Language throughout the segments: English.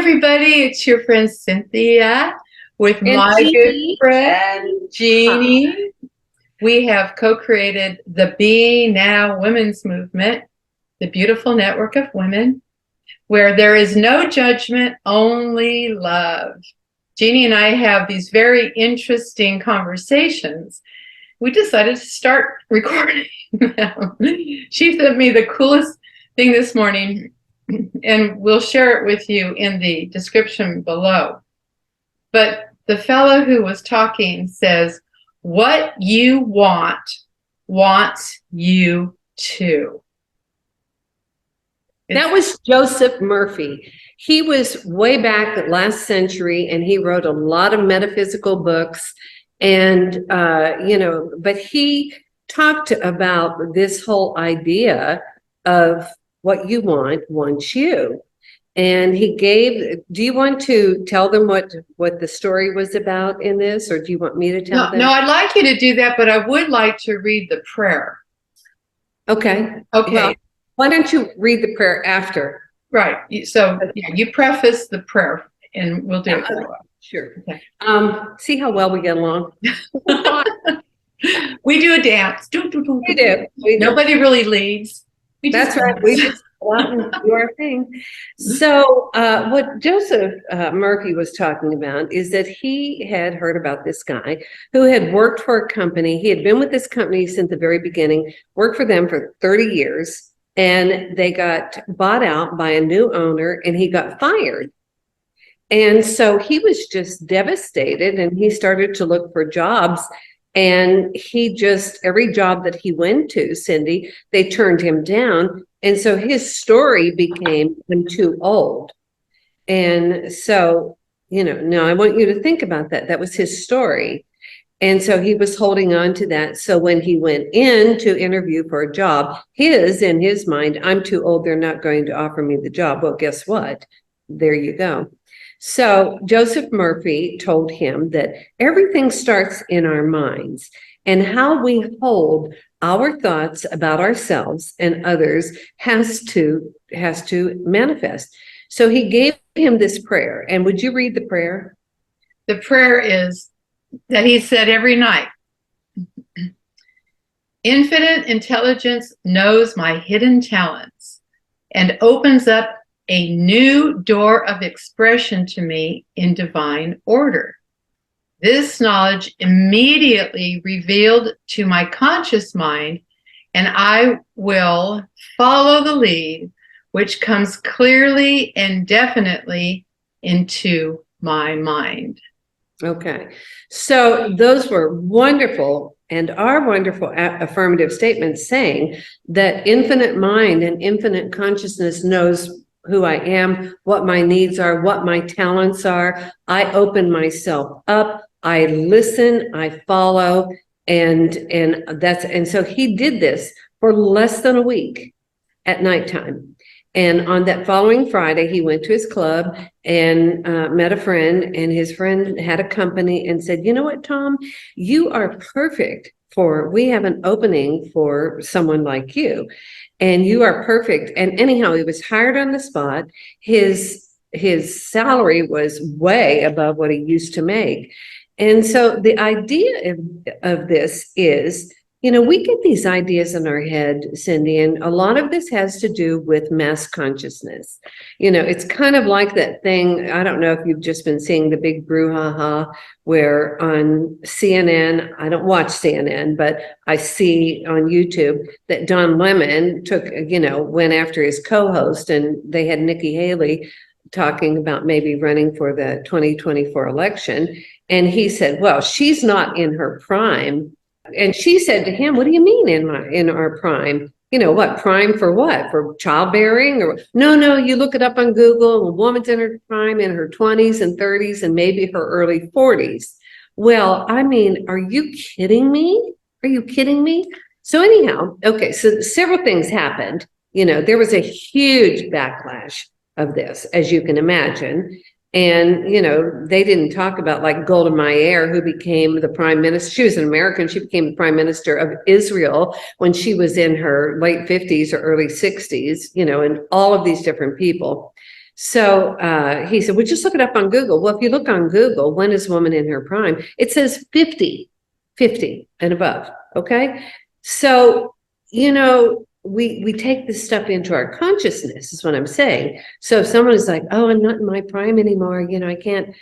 everybody. It's your friend Cynthia with And my good Jeanie. friend Jeanie. We have co-created the BNOW Women's Movement, the beautiful network of women, where there is no judgment, only love. Jeanie and I have these very interesting conversations. We decided to start recording them. She sent me the coolest thing this morning, and we'll share it with you in the description below. But the fellow who was talking says, what you want wants you to. That was Joseph Murphy. He was way back last century, and he wrote a lot of metaphysical books. And, but he talked about this whole idea of what you wants you. And he gave, do you want to tell them what the story was about in this, or do you want me to tell them? No, I'd like you to do that, but I would like to read the prayer. Okay. Okay. Well, why don't you read the prayer after? Right. So you preface the prayer and we'll do it. Sure. Okay. See how well we get along? We do a dance. We do. Nobody really leads. That's right. We just go out and do our thing. So what Joseph Murphy was talking about is that he had heard about this guy who had worked for a company. He had been with this company since the very beginning, worked for them for 30 years, and they got bought out by a new owner and he got fired. And so he was just devastated, and he started to look for jobs. And he just, every job that he went to, Cindy, they turned him down. And so his story became, I'm too old. And so, now I want you to think about that. That was his story. And so he was holding on to that. So when he went in to interview for a job, in his mind, I'm too old. They're not going to offer me the job. Well, guess what? There you go. So Joseph Murphy told him that everything starts in our minds, and how we hold our thoughts about ourselves and others has to manifest. So he gave him this prayer. And would you read the prayer? The prayer is that he said every night. Infinite intelligence knows my hidden talents and opens up a new door of expression to me in divine order. This knowledge immediately revealed to my conscious mind, and I will follow the lead, which comes clearly and definitely into my mind. Okay, so those were wonderful and are wonderful affirmative statements saying that infinite mind and infinite consciousness knows who I am, what my needs are, what my talents are. I open myself up, I listen, I follow, and so he did this for less than a week at nighttime. And on that following Friday, he went to his club and met a friend, and his friend had a company and said, you know what, Tom, you are perfect we have an opening for someone like you. And you are perfect. And anyhow, he was hired on the spot. His salary was way above what he used to make. And so the idea of this is, we get these ideas in our head, Cindy, and a lot of this has to do with mass consciousness. It's kind of like that thing. I don't know if you've just been seeing the big brouhaha where on CNN, I don't watch CNN, but I see on YouTube that Don Lemon went after his co-host, and they had Nikki Haley talking about maybe running for the 2024 election. And he said, well, she's not in her prime. And she said to him, what do you mean in our prime? What prime for what? For childbearing? Or no, you look it up on Google. A woman's in her prime in her 20s and 30s and maybe her early 40s. Well, I mean, are you kidding me? Are you kidding me? So anyhow, okay, so several things happened. There was a huge backlash of this, as you can imagine. And, they didn't talk about like Golda Meir, who became the prime minister. She was an American. She became the prime minister of Israel when she was in her late 50s or early 60s, and all of these different people. So he said, well, just look it up on Google. Well, if you look on Google, when is woman in her prime? It says 50 and above. Okay. So, we take this stuff into our consciousness is what I'm saying. So if someone is like, oh, I'm not in my prime anymore, I can't,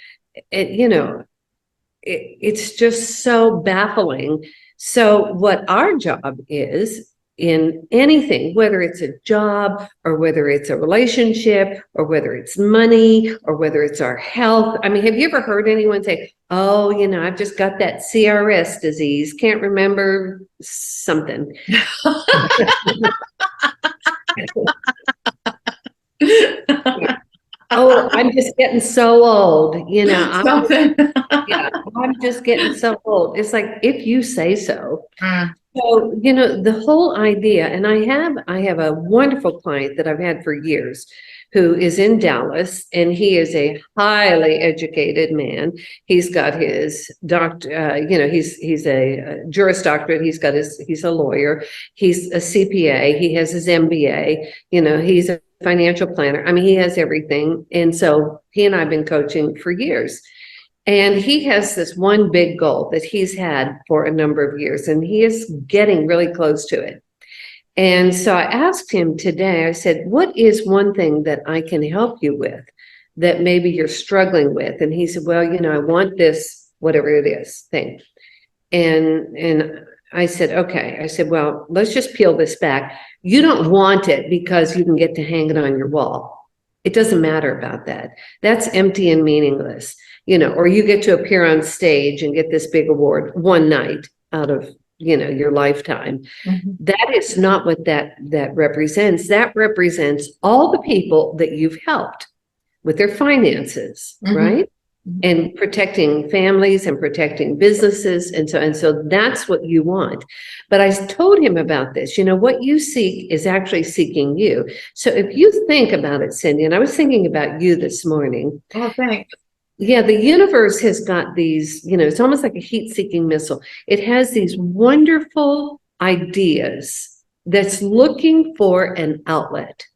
it's just so baffling. So what our job is in anything, whether it's a job or whether it's a relationship or whether it's money or whether it's our health. I mean, have you ever heard anyone say, oh, I've just got that CRS disease, can't remember something. Oh, I'm just getting so old, Something. I'm just getting so old. It's like, if you say so. Mm. So, the whole idea, and I have a wonderful client that I've had for years who is in Dallas, and he is a highly educated man. He's got his doctor, he's a Juris Doctorate. He's a lawyer. He's a CPA. He has his MBA. He's a financial planner. I mean, he has everything. And so he and I have been coaching for years. And he has this one big goal that he's had for a number of years, and he is getting really close to it. And so I asked him today, I said, what is one thing that I can help you with that maybe you're struggling with? And he said, well, I want this, whatever it is, thing. And I said, okay. I said, well, let's just peel this back. You don't want it because you can get to hang it on your wall. It doesn't matter about that. That's empty and meaningless. Or you get to appear on stage and get this big award one night out of, your lifetime. Mm-hmm. That is not what that represents. That represents all the people that you've helped with their finances, mm-hmm. right? Mm-hmm. And protecting families and protecting businesses. And so that's what you want. But I told him about this, what you seek is actually seeking you. So if you think about it, Cindy, and I was thinking about you this morning. Oh, thanks. Yeah, the universe has got these, it's almost like a heat-seeking missile. It has these wonderful ideas that's looking for an outlet,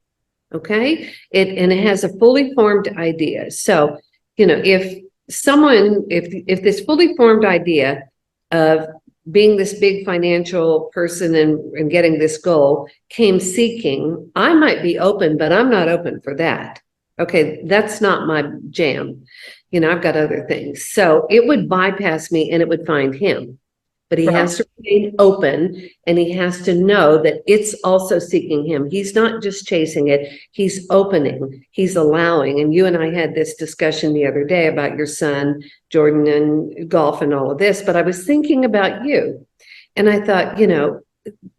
okay? And it has a fully formed idea. So, if this fully formed idea of being this big financial person and getting this goal came seeking, I might be open, but I'm not open for that. Okay, that's not my jam. I've got other things. So it would bypass me and it would find him. But he has to remain open, and he has to know that it's also seeking him. He's not just chasing it. He's opening, he's allowing. And you and I had this discussion the other day about your son, Jordan, and golf and all of this. But I was thinking about you. And I thought,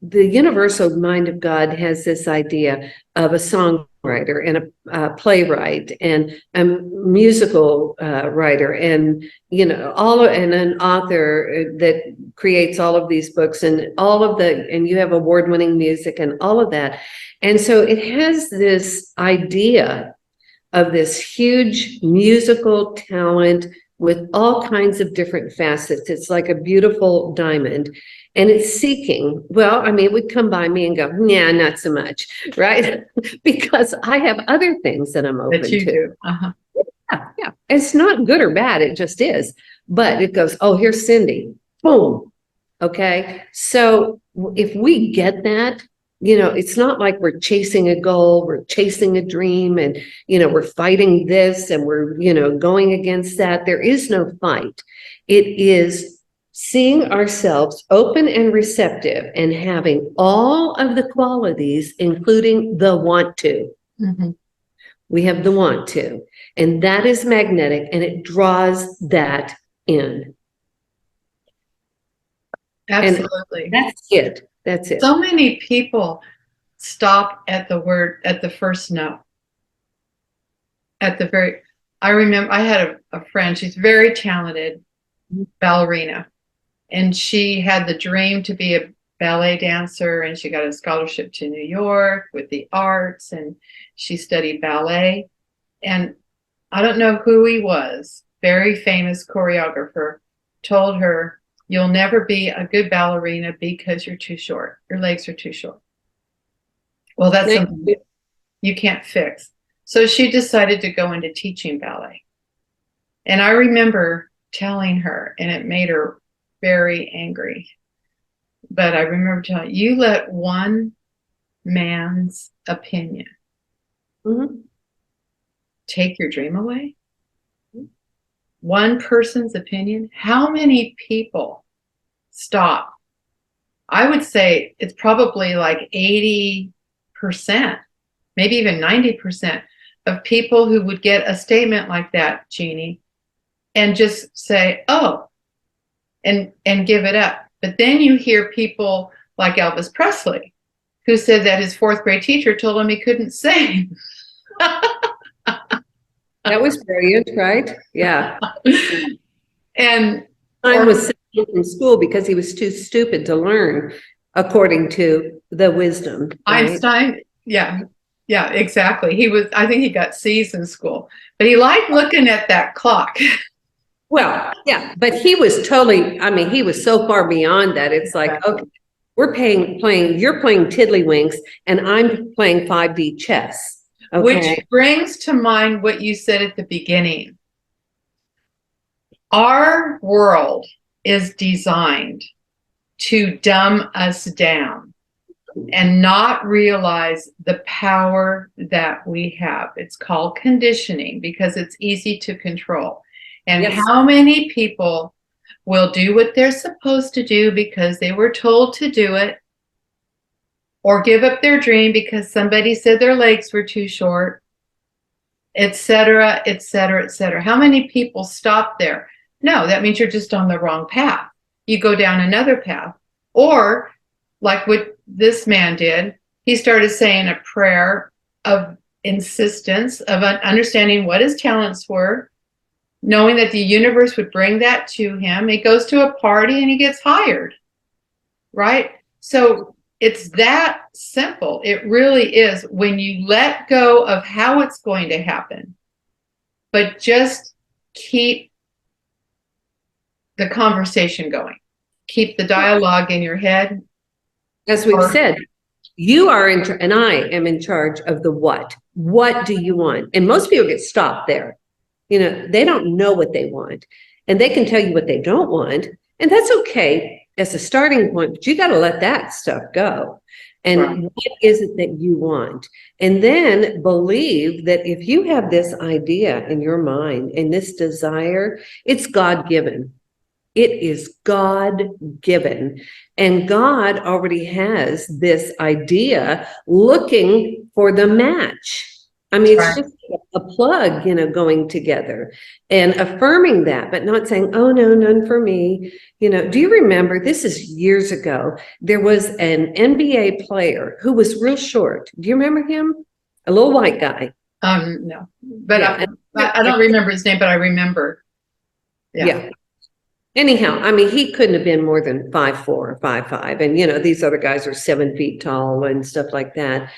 the universal mind of God has this idea of a songwriter and a playwright and a musical writer and and an author that creates all of these books and and you have award-winning music and all of that. And so it has this idea of this huge musical talent with all kinds of different facets. It's like a beautiful diamond. And it's seeking, it would come by me and go, nah, not so much, right? Because I have other things that I'm open to. Do. Uh-huh. Yeah. It's not good or bad, it just is. But it goes, oh, here's Cindy. Boom. Okay. So if we get that, it's not like we're chasing a goal, we're chasing a dream, and, we're fighting this and we're, going against that. There is no fight. It is seeing ourselves open and receptive and having all of the qualities, including the want to. Mm-hmm. We have the want to, and that is magnetic, and it draws that in. Absolutely. And that's it. So many people stop at the first no. I remember I had a friend, she's very talented ballerina. And she had the dream to be a ballet dancer, and she got a scholarship to New York with the arts, and she studied ballet. And I don't know who he was, very famous choreographer, told her, you'll never be a good ballerina because you're too short. Your legs are too short. Well, that's something you can't fix. So she decided to go into teaching ballet. And I remember telling her, and it made her very angry. But I remember telling you, let one man's opinion take your dream away. One person's opinion. How many people stop? I would say it's probably like 80%, maybe even 90% of people who would get a statement like that, Jeanie, and just say, oh, and give it up. But then you hear people like Elvis Presley, who said that his fourth grade teacher told him he couldn't sing. That was brilliant, right? Yeah. And I was sent from school because he was too stupid to learn, according to the wisdom. Right? Einstein, yeah, exactly. I think he got C's in school, but he liked looking at that clock. Well, yeah, but he was totally, I mean, he was so far beyond that. It's like, okay, you're playing tiddlywinks and I'm playing 5D chess. Okay. Which brings to mind what you said at the beginning. Our world is designed to dumb us down and not realize the power that we have. It's called conditioning because it's easy to control. And yes. How many people will do what they're supposed to do because they were told to do it, or give up their dream because somebody said their legs were too short, etc., etc., etc. How many people stop there? No, that means you're just on the wrong path. You go down another path. Or like what this man did, he started saying a prayer of insistence, of understanding what his talents were, knowing that the universe would bring that to him. He goes to a party and he gets hired, right? So it's that simple. It really is, when you let go of how it's going to happen, but just keep the conversation going. Keep the dialogue in your head. As we've said, you are and I am in charge of the what. What do you want? And most people get stopped there. You know, they don't know what they want, and they can tell you what they don't want, and that's okay as a starting point, but you got to let that stuff go. And right. What is it that you want? And then believe that if you have this idea in your mind and this desire, it's God-given. It is God-given. And God already has this idea looking for the match. I mean, it's just a plug, you know, going together and affirming that, but not saying, oh, no, none for me. You know, do you remember, this is years ago, there was an NBA player who was real short. Do you remember him? A little white guy. No, but yeah. I don't remember his name, but I remember. Yeah. Anyhow, I mean, he couldn't have been more than 5'4" or 5'5". And, you know, these other guys are 7 feet tall and stuff like that.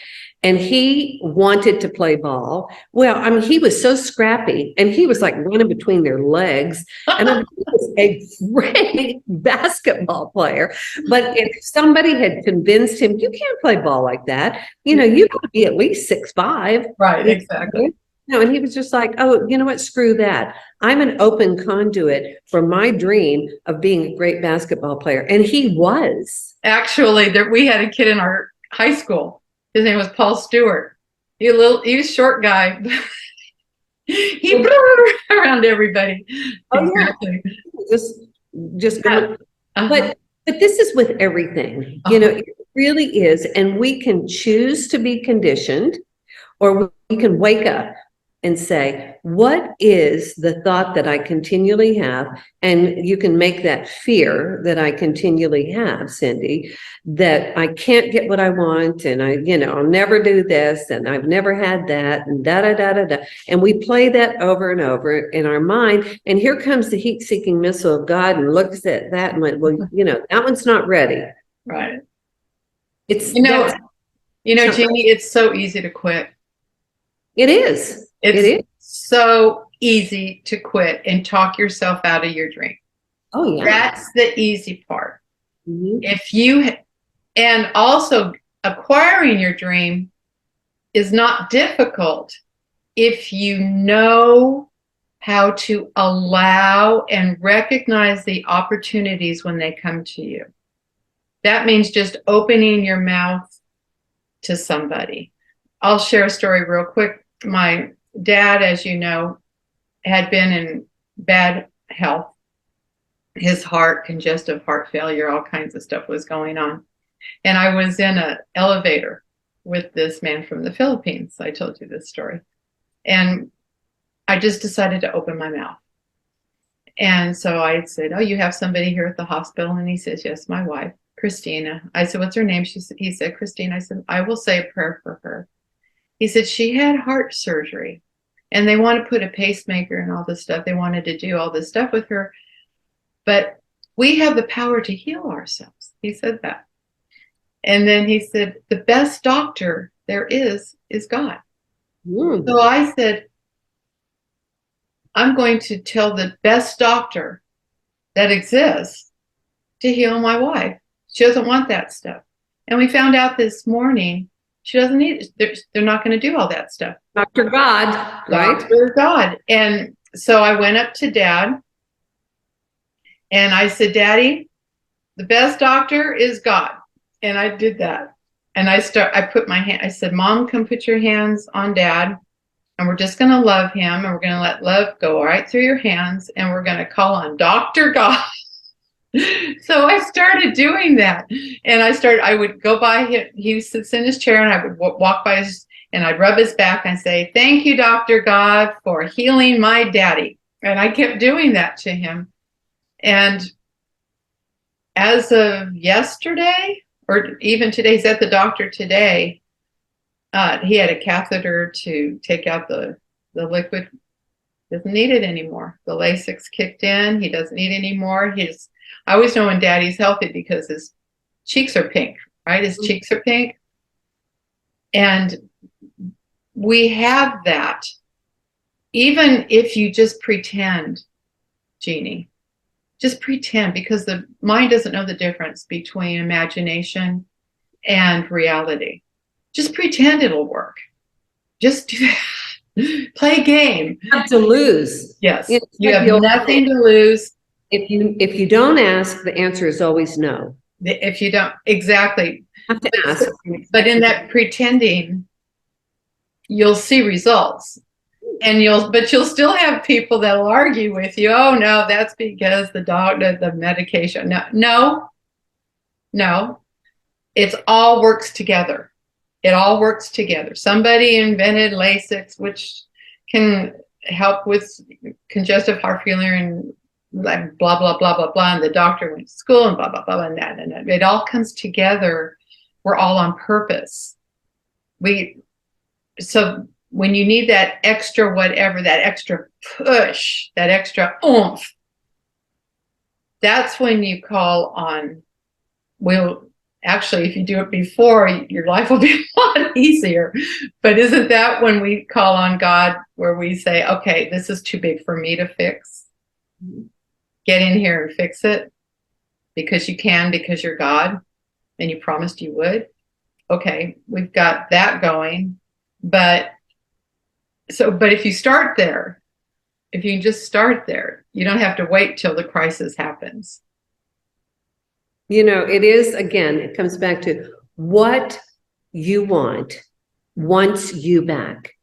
And he wanted to play ball. Well, I mean, he was so scrappy and he was like running between their legs. And I mean, he was a great basketball player. But if somebody had convinced him, you can't play ball like that, you know, you got to be at least 6'5". Right, exactly. No, and he was just like, oh, you know what? Screw that. I'm an open conduit for my dream of being a great basketball player. And he was. Actually, we had a kid in our high school. His name was Paul Stewart. He was a short guy. He blew around everybody. Oh, exactly. Yeah. Just going. But this is with everything. You know, it really is. And we can choose to be conditioned, or we can wake up and say, what is the thought that I continually have? And you can make that fear that I continually have, Cindy, that I can't get what I want, and I'll never do this, and I've never had that, and da da da da da. And we play that over and over in our mind. And here comes the heat-seeking missile of God and looks at that and went, well, that one's not ready. Right. It's Jeanie, it's so easy to quit. It is. It is so easy to quit and talk yourself out of your dream. Oh, yeah. That's the easy part. Mm-hmm. And also acquiring your dream is not difficult. if you know how to allow and recognize the opportunities when they come to you. That means just opening your mouth to somebody. I'll share a story real quick. My dad, as you know, had been in bad health. His heart, congestive heart failure, all kinds of stuff was going on. And I was in an elevator with this man from the Philippines. I told you this story. And I just decided to open my mouth. And so I said, "Oh, you have somebody here at the hospital?" And he says, "Yes, my wife, Christina." I said, "What's her name?" He said, "Christina." I said, "I will say a prayer for her." He said, "She had heart surgery and they want to put a pacemaker and all this stuff. They wanted to do all this stuff with her, but we have the power to heal ourselves." He said that. And then he said, "The best doctor there is God." So I said, "I'm going to tell the best doctor that exists to heal my wife. She doesn't want that stuff." And we found out this morning she doesn't need it. They're not going to do all that stuff. Dr. God, right? Dr. God. And so I went up to Dad and I said, "Daddy, the best doctor is God." And I did that. And I put my hand, I said, "Mom, come put your hands on Dad. And we're just going to love him. And we're going to let love go right through your hands. And we're going to call on Dr. God." So I started doing that. And I would go by him. He sits in his chair and I would walk by his, and I'd rub his back and say, "Thank you, Dr. God, for healing my daddy." And I kept doing that to him. And as of yesterday, or even today, he's at the doctor today. He had a catheter to take out the liquid. Doesn't need it anymore. The Lasix kicked in. He doesn't need it anymore. I always know when Daddy's healthy because his cheeks are pink, right? His cheeks are pink. And we have that. Even if you just pretend, Jeanie, just pretend, because the mind doesn't know the difference between imagination and reality. Just pretend it'll work. Just do that. Play a game. You have to lose. Yes. You have nothing to lose. If you don't ask, the answer is always no. If you don't, exactly. You have to ask. But in that pretending, you'll see results. And you'll still have people that'll argue with you. "Oh no, that's because the medication." No. It all works together. It all works together. Somebody invented Lasix, which can help with congestive heart failure and like blah, blah, blah, blah, blah. And the doctor went to school and blah, blah, blah, and that. It all comes together. We're all on purpose. So when you need that extra whatever, that extra push, that extra oomph, that's when you call on, actually, if you do it before, your life will be a lot easier. But isn't that when we call on God, where we say, "Okay, this is too big for me to fix. Get in here and fix it because you can, because you're God and you promised you would." Okay, we've got that going. But if you start there, if you just start there, you don't have to wait till the crisis happens. It is, again, it comes back to what you wants you back.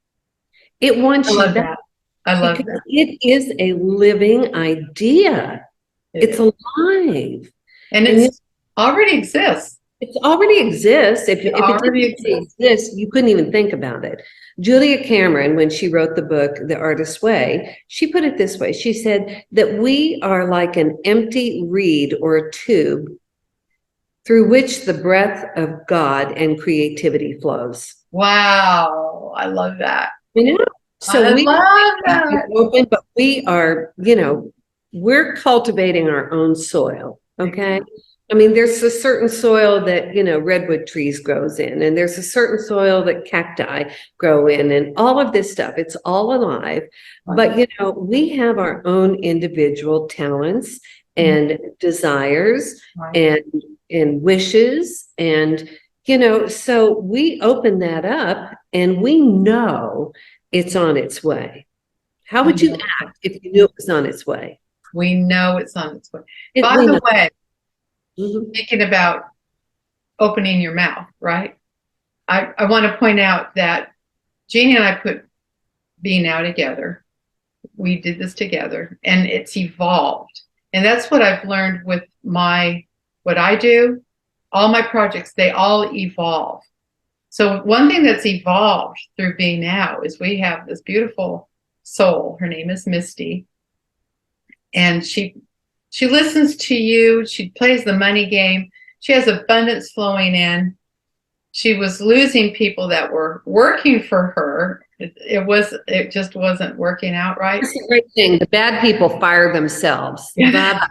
It wants you back. I love that. It is a living idea. It's alive. And it already exists. It already exists. If it didn't exist, you couldn't even think about it. Julia Cameron, when she wrote the book, The Artist's Way, she put it this way. She said that we are like an empty reed or a tube through which the breath of God and creativity flows. Wow. I love that. So I love that. Open, but we are, we're cultivating our own soil. Okay. I mean, there's a certain soil that, redwood trees grows in, and there's a certain soil that cacti grow in, and all of this stuff, it's all alive. But, we have our own individual talents and desires and wishes. And, so we open that up and we know it's on its way. How would you act if you knew it was on its way? We know it's on its way. We By the know. way, Mhm. thinking about opening your mouth, right? I want to point out that Jeanie and I put BNOW together. We did this together, and it's evolved. And that's what I've learned with what I do. All my projects, they all evolve. So one thing that's evolved through BNOW is we have this beautiful soul. Her name is Misty, and she listens to you. She plays the money game. She has abundance flowing in. She was losing people that were working for her. It just wasn't working out right. That's a great thing. The bad people fire themselves. Yeah.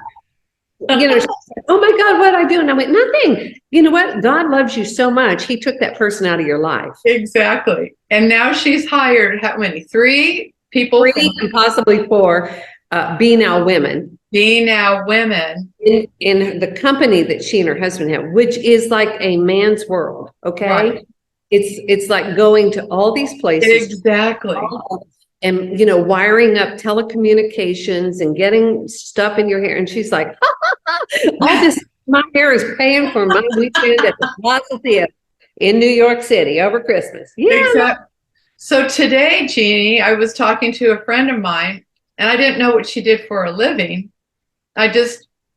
You know, she's like, oh my God, what did I do? And I went, nothing. You know what? God loves you so much. He took that person out of your life. Exactly. And now she's hired how many? 3 people? 3 and possibly 4 BNOW women. BNOW women. In the company that she and her husband have, which is like a man's world. Okay. Right. It's like going to all these places. Exactly. And, you know, wiring up telecommunications and getting stuff in your hair. And she's like, all this, my hair is paying for my weekend at the Plaza Theater in New York City over Christmas. Yeah. Exactly. So today, Jeanie, I was talking to a friend of mine, and I didn't know what she did for a living. I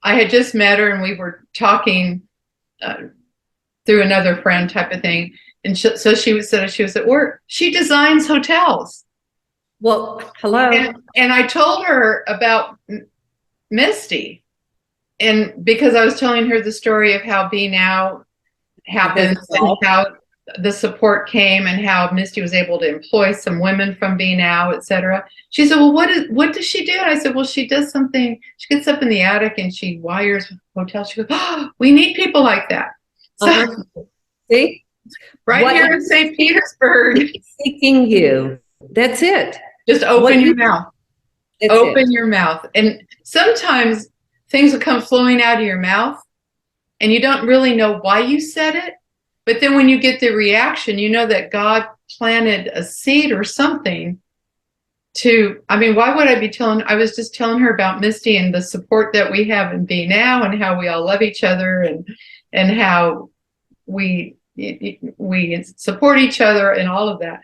had just met her, and we were talking through another friend type of thing. And so she was at work. She designs hotels. Well, hello. And I told her about Misty, and because I was telling her the story of how BNOW happens and how the support came and how Misty was able to employ some women from BNOW, et cetera. She said, well, what does she do? And I said, well, she does something. She gets up in the attic and she wires hotels. She goes, oh, we need people like that. So, see? Right here in St. Petersburg. Seeking you. That's it. Just open your mouth. Open your mouth. And sometimes things will come flowing out of your mouth and you don't really know why you said it. But then when you get the reaction, you know that God planted a seed or something why would I be I was just telling her about Misty and the support that we have in BNOW and how we all love each other and how we support each other and all of that.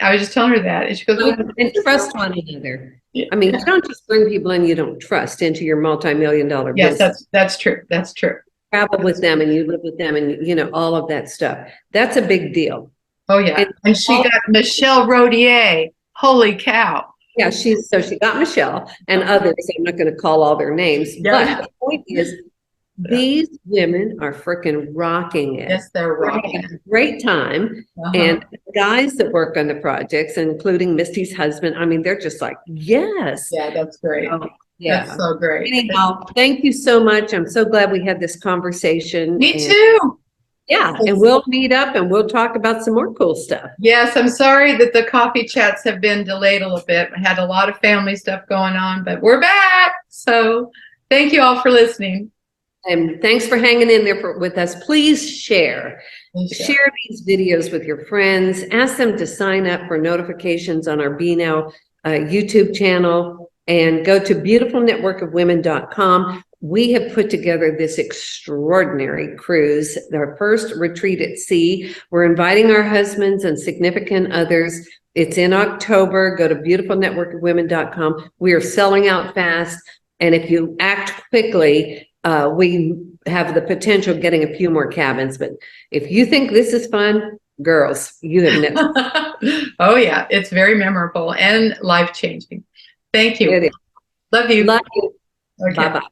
I was just telling her that. And she goes, and trust one another. I mean, you don't just bring people in you don't trust into your multi-million-dollar business. Yes, that's true. That's true. Travel with them and you live with them and, you know, all of that stuff. That's a big deal. Oh, yeah. And she got Michelle Rodier. Holy cow. Yeah, she got Michelle and others. I'm not going to call all their names. Yeah. But the point is, these women are freaking rocking it. Yes, they're rocking it. Great time. And guys that work on the projects, including Misty's husband, I mean, they're just like, yes. Yeah, that's great. Yeah. That's so great. Anyhow, thank you so much. I'm so glad we had this conversation. Me too. Yeah, and we'll meet up and we'll talk about some more cool stuff. Yes, I'm sorry that the coffee chats have been delayed a little bit. I had a lot of family stuff going on, but we're back. So thank you all for listening. And thanks for hanging in there with us. Please share. Share these videos with your friends. Ask them to sign up for notifications on our BNOW YouTube channel and go to beautifulnetworkofwomen.com. We have put together this extraordinary cruise, our first retreat at sea. We're inviting our husbands and significant others. It's in October. Go to beautifulnetworkofwomen.com. We are selling out fast. And if you act quickly, we have the potential of getting a few more cabins. But if you think this is fun, girls, you have never. Oh, yeah. It's very memorable and life-changing. Thank you. It is. Love you. Love you. Okay. Bye-bye.